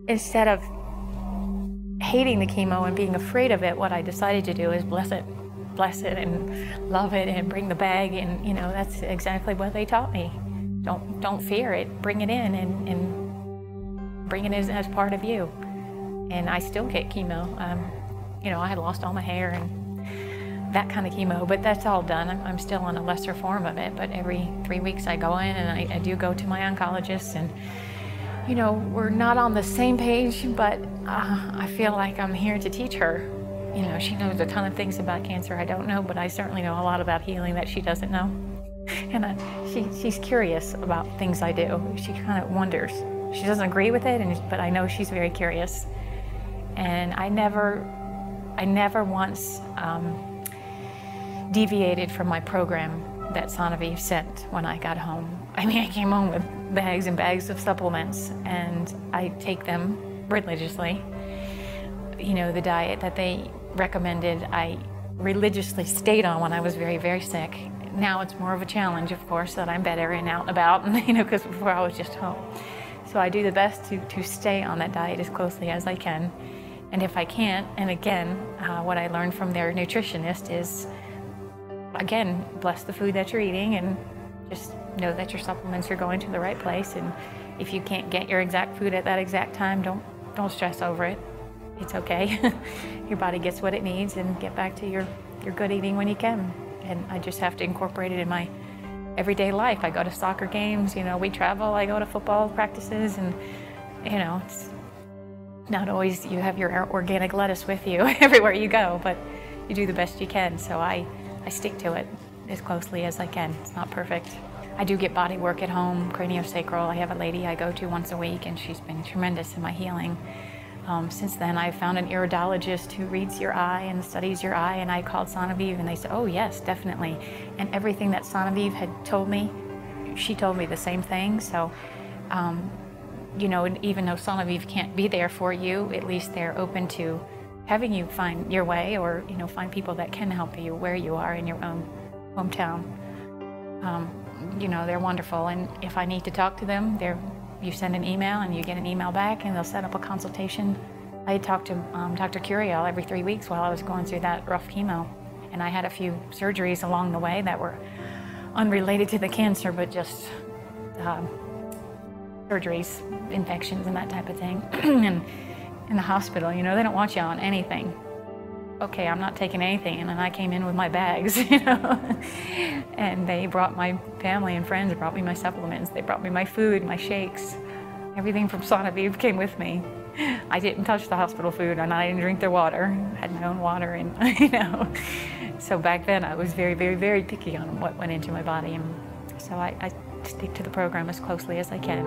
Instead of hating the chemo and being afraid of it, what I decided to do is bless it and love it and bring the bag, and that's exactly what they taught me. Don't fear it, bring it in and bring it as part of you. And I still get chemo. I had lost all my hair and that kind of chemo, but that's all done. I'm still on a lesser form of it, but every 3 weeks I go in and I do go to my oncologist, and we're not on the same page, but I feel like I'm here to teach her. She knows a ton of things about cancer I don't know, but I certainly know a lot about healing that she doesn't know. And she's curious about things I do. She kind of wonders. She doesn't agree with it, but I know she's very curious. And I never once deviated from my program that Sanoviv sent when I got home. I mean, I came home with bags and bags of supplements, and I take them religiously. The diet that they recommended, I religiously stayed on when I was very, very sick. Now it's more of a challenge, of course, that I'm better and out and about, because before I was just home. So I do the best to stay on that diet as closely as I can. And if I can't, and again, what I learned from their nutritionist is, again, bless the food that you're eating and just know that your supplements are going to the right place. And if you can't get your exact food at that exact time, don't stress over it. It's okay. Your body gets what it needs, and get back to your good eating when you can. And I just have to incorporate it in my everyday life. I go to soccer games, we travel, I go to football practices, and it's not always you have your organic lettuce with you everywhere you go, but you do the best you can. So I stick to it as closely as I can. It's not perfect. I do get body work at home, craniosacral. I have a lady I go to once a week, and she's been tremendous in my healing. Since then, I found an iridologist who reads your eye and studies your eye, and I called Sanoviv, and they said, oh yes, definitely. And everything that Sanoviv had told me, she told me the same thing. So, and even though Sanoviv can't be there for you, at least they're open to having you find your way, or find people that can help you where you are in your own hometown. They're wonderful, and if I need to talk to them, you send an email and you get an email back, and they'll set up a consultation. I talked to Dr. Curiel every 3 weeks while I was going through that rough chemo, and I had a few surgeries along the way that were unrelated to the cancer, but just surgeries, infections, and that type of thing. And in the hospital, they don't want you on anything. Okay, I'm not taking anything, and then I came in with my bags, and they brought my family and friends, brought me my supplements, they brought me my food, my shakes, everything from Sanoviv came with me. I didn't touch the hospital food, and I didn't drink their water. I had my own water, and So back then I was very, very, very picky on what went into my body, and so I stick to the program as closely as I can.